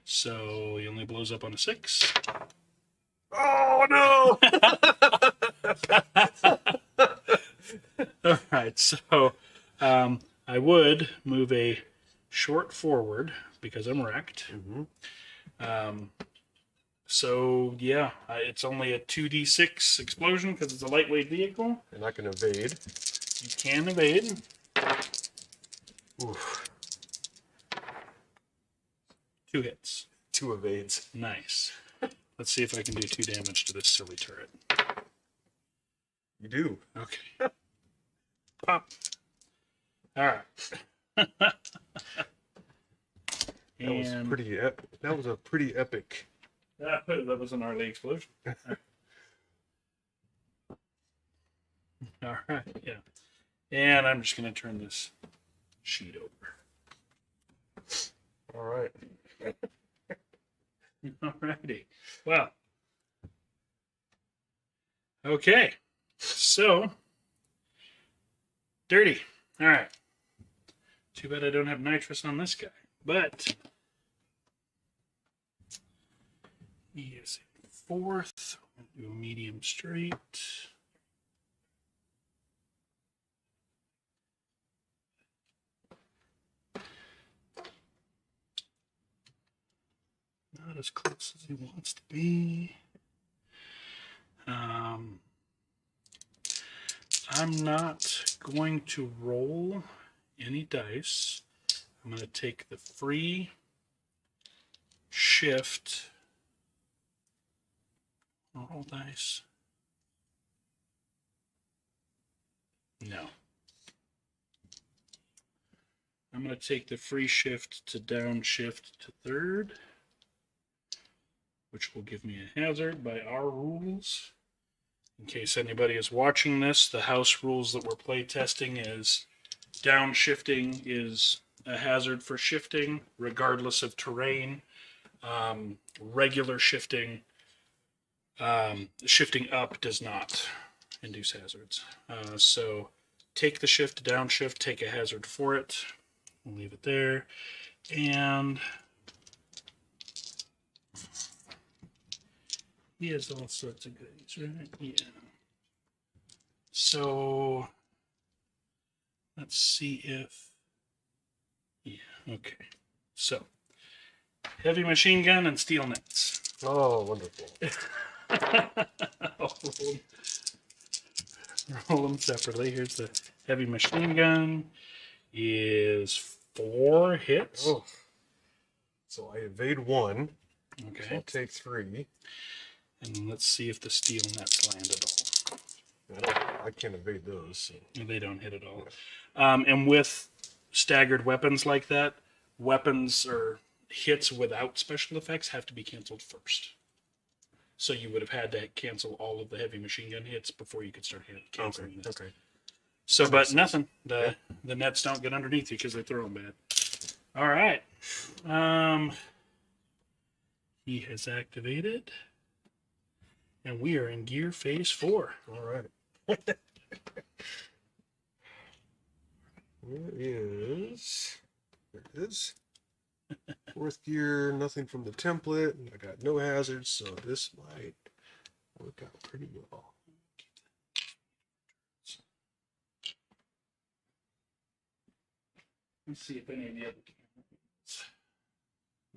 So, he only blows up on a 6. Oh no! All right. So, I would move a short forward because I'm wrecked. Mm-hmm. So, yeah, it's only a 2d6 explosion because it's a lightweight vehicle. And I can evade. You can evade. Oof. 2 hits. 2 evades. Nice. Let's see if I can do 2 damage to this silly turret. You do. Okay. Pop. All right. That was pretty. That was a pretty epic. That was an gnarly explosion. All right, yeah. And I'm just going to turn this sheet over. All right. All righty. Well. Okay. So. Dirty. All right. Too bad I don't have nitrous on this guy. But. He is in 4th. I'm going to do a medium straight. Not as close as he wants to be. I'm not going to roll any dice. I'm going to take the free shift. Roll dice. No. I'm going to take the free shift to downshift to 3rd, which will give me a hazard by our rules. In case anybody is watching this, the house rules that we're playtesting is downshifting is a hazard for shifting, regardless of terrain. Regular shifting, shifting up does not induce hazards. So take the shift to downshift, take a hazard for it. We'll leave it there. And he has all sorts of goodies, right? Yeah. So let's see if. Yeah, okay. So heavy machine gun and steel nets. Oh, wonderful. Roll them separately. Here's the heavy machine gun. Is 4 hits. Oh. So I evade 1. Okay. So I'll take 3. And let's see if the steel nets land at all. I can't evade those. So. They don't hit at all. And with staggered weapons like that, weapons or hits without special effects have to be canceled first. So you would have had to cancel all of the heavy machine gun hits before you could start canceling this. Okay. So, but nothing. The nets don't get underneath you because they throw them bad. All right. He has activated. And we are in gear phase 4. All right. There it is. Fourth gear, nothing from the template. I got no hazards, so this might work out pretty well. Let's see if any of the other cameras.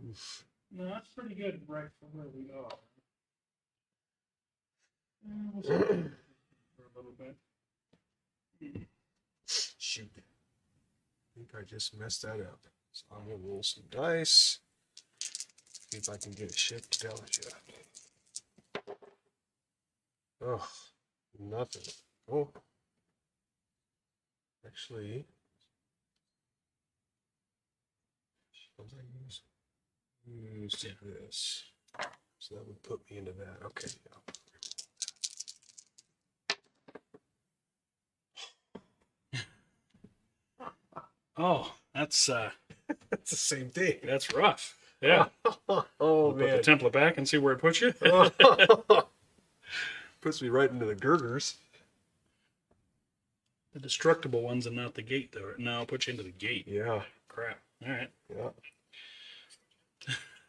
Oof. No, that's pretty good right for where we are. We'll see for a little bit. Shoot. I think I just messed that up. So I'm going to roll some dice. See if I can get a shift delicate. Oh, nothing. Oh. Actually, what did I use? Used this. So that would put me into that. Okay. Oh, that's That's the same thing. that's rough. Yeah. Oh, We'll man. put the template back and see where it puts you. Puts me right into the girders. The destructible ones and not the gate, though. No, put you into the gate. Yeah. Crap. All right. Yeah.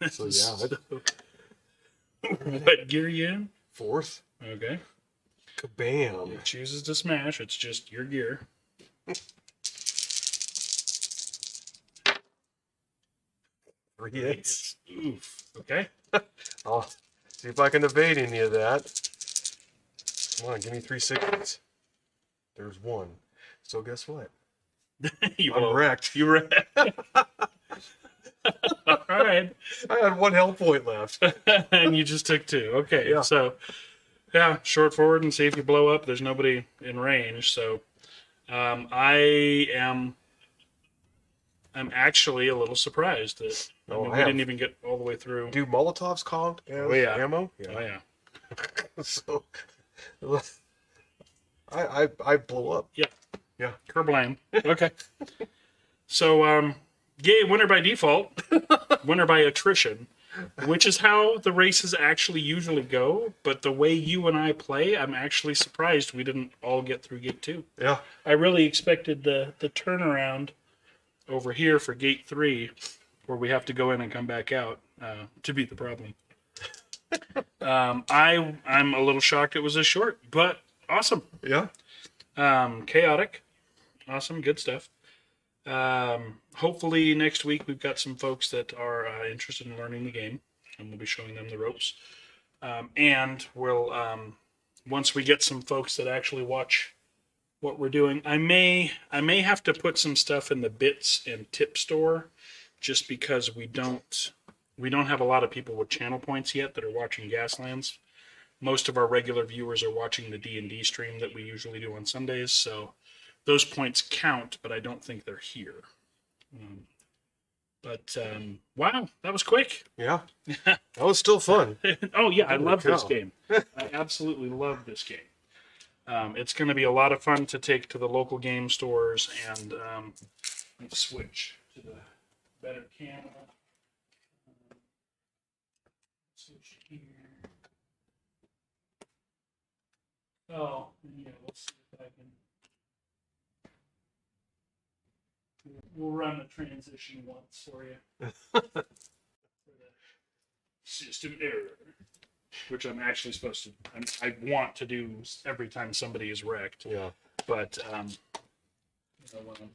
So, yeah. What gear you in? Fourth. Okay. Kabam. It chooses to smash. It's just your gear. 3 hits. Oof. Okay. I'll see if I can evade any of that. Come on, give me 3 sixes. There's 1. So guess what? I'm wrecked. You wrecked. All right. I had 1 health point left. And you just took 2. Okay. Yeah. So, yeah, short forward and see if you blow up. There's nobody in range. So, I'm actually a little surprised that we didn't even get all the way through. Do Molotovs count as ammo? Yeah. Oh, yeah. So, I blew up. Yeah. Yeah. Kerblame. Okay. So, yay, winner by default, winner by attrition, which is how the races actually usually go. But the way you and I play, I'm actually surprised we didn't all get through Gate 2. Yeah. I really expected the turnaround over here for Gate 3, where we have to go in and come back out, to be the problem. I'm a little shocked it was this short, but awesome. Yeah. Chaotic. Awesome. Good stuff. Hopefully next week we've got some folks that are interested in learning the game, and we'll be showing them the ropes. And we'll, once we get some folks that actually watch what we're doing, I may have to put some stuff in the bits and tip store, just because we don't have a lot of people with channel points yet that are watching Gaslands. Most of our regular viewers are watching the D&D stream that we usually do on Sundays, so those points count, but I don't think they're here. Wow, that was quick. Yeah. That was still fun. Oh, yeah, I love this cow. game. I absolutely love this game. It's going to be a lot of fun to take to the local game stores, and let's switch to the better camera. Switch here. Oh, yeah, let's see if I can. We'll run the transition once for you. For the system error, which I'm actually supposed to. I want to do every time somebody is wrecked. Yeah. But when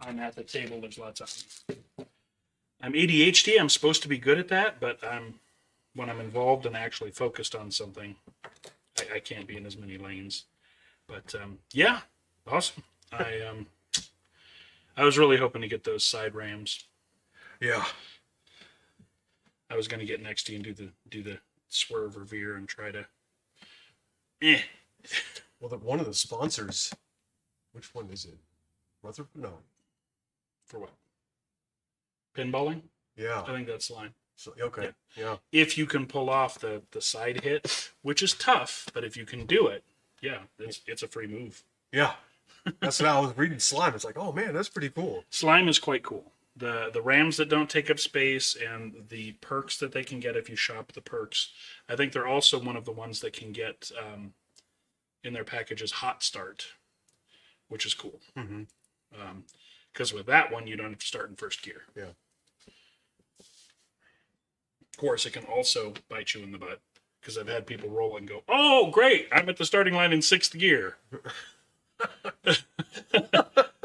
I'm at the table, there's lots of. I'm ADHD. I'm supposed to be good at that, but when I'm involved and actually focused on something, I can't be in as many lanes. But yeah, awesome. I was really hoping to get those side rams. Yeah. I was going to get next to you and do the swerve or veer and try to. Well, one of the sponsors. Which one is it? Rutherford? No. For what? Pinballing? Yeah. I think that's the line. So, okay. Yeah. If you can pull off the side hit, which is tough, but if you can do it, yeah, it's a free move. Yeah. That's what I was reading Slime. It's like, oh man, that's pretty cool. Slime is quite cool. The rams that don't take up space and the perks that they can get if you shop the perks. I think they're also one of the ones that can get in their packages Hot Start, which is cool. Mm-hmm. Because with that one, you don't have to start in first gear. Yeah. Of course, it can also bite you in the butt. Because I've had people roll and go, oh, great, I'm at the starting line in 6th gear.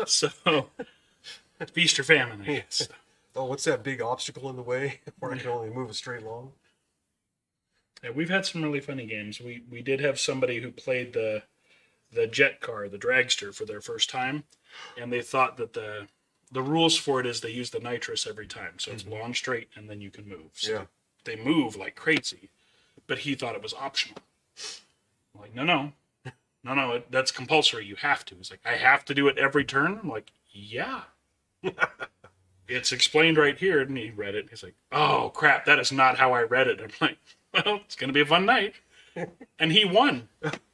So, feast or famine, I guess. Oh, what's that big obstacle in the way where I can only move a straight line? Yeah, we've had some really funny games. We did have somebody who played the jet car, the dragster, for their first time, and they thought that the rules for it is they use the nitrous every time, so it's long straight and then you can move. So Yeah. they move like crazy, but he thought it was optional. I'm like, no, that's compulsory. You have to. He's like, I have to do it every turn. I'm like, yeah. It's explained right here, and he read it. And he's like, oh crap, that is not how I read it. I'm like, well, it's gonna be a fun night. And he won.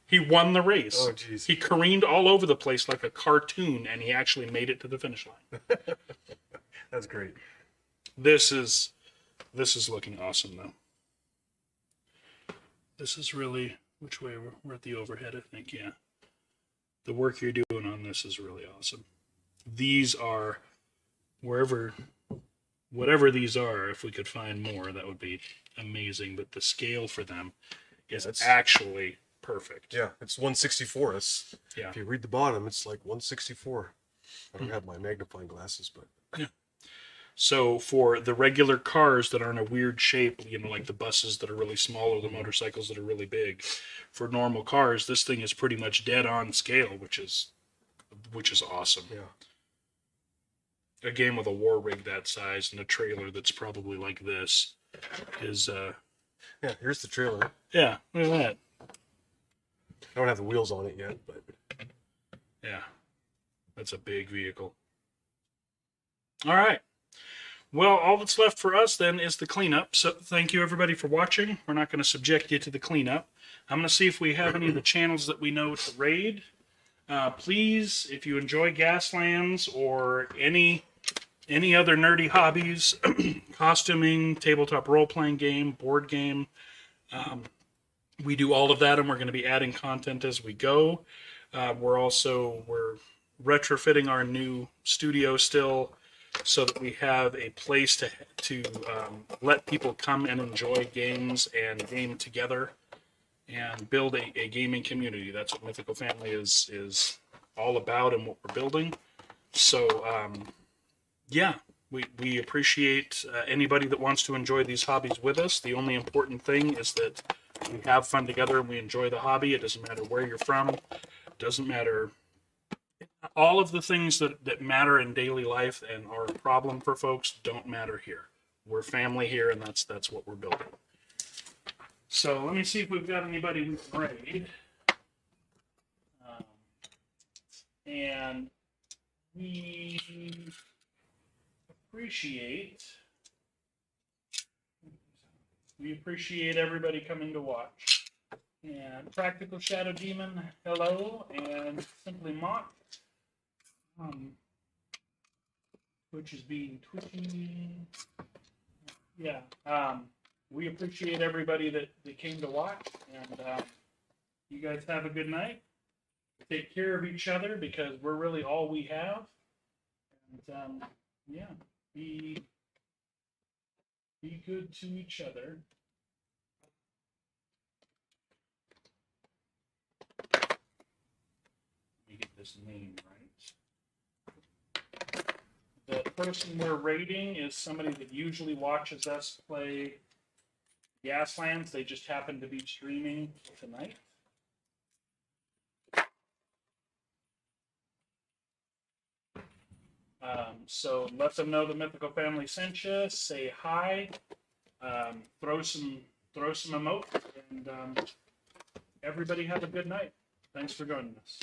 He won the race. Oh, jeez. He careened all over the place like a cartoon, and he actually made it to the finish line. That's great. This is looking awesome, though. This is really, which way? We're at the overhead, I think, yeah. The work you're doing on this is really awesome. These are, whatever these are, if we could find more, that would be amazing. But the scale for them is actually perfect. Yeah, it's 164. Yeah. If you read the bottom, it's like 164. I don't have my magnifying glasses, but yeah. So for the regular cars that are in a weird shape, like the buses that are really small or the motorcycles that are really big, for normal cars, this thing is pretty much dead on scale, which is awesome. Yeah. A game with a war rig that size and a trailer that's probably like this is Yeah, here's the trailer. yeah, look at that. I don't have the wheels on it yet, but Yeah. That's a big vehicle. All right. Well, all that's left for us then is the cleanup. So thank you everybody for watching. We're not going to subject you to the cleanup. I'm going to see if we have any of the channels that we know to raid. Please, if you enjoy Gaslands or any other nerdy hobbies, costuming, tabletop role-playing game, board game, we do all of that, and we're going to be adding content as we go. We're retrofitting our new studio still, so that we have a place to let people come and enjoy games and game together and build a gaming community. That's what Mythical Family is all about and what we're building. So, yeah, we appreciate anybody that wants to enjoy these hobbies with us. The only important thing is that we have fun together and we enjoy the hobby. It doesn't matter where you're from. It doesn't matter. All of the things that matter in daily life and are a problem for folks don't matter here. We're family here, and that's what we're building. So let me see if we've got anybody we can raid. And we appreciate everybody coming to watch. And Practical Shadow Demon, hello, and Simply Mock. Twitch is being twitchy. Yeah. We appreciate everybody that came to watch, and you guys have a good night. Take care of each other because we're really all we have. And yeah, be good to each other. Let me get this name right. The person we're rating is somebody that usually watches us play Gaslands. They just happen to be streaming tonight. So let them know the Mythical Family sent you. Say hi. Throw some emotes, and everybody have a good night. Thanks for joining us.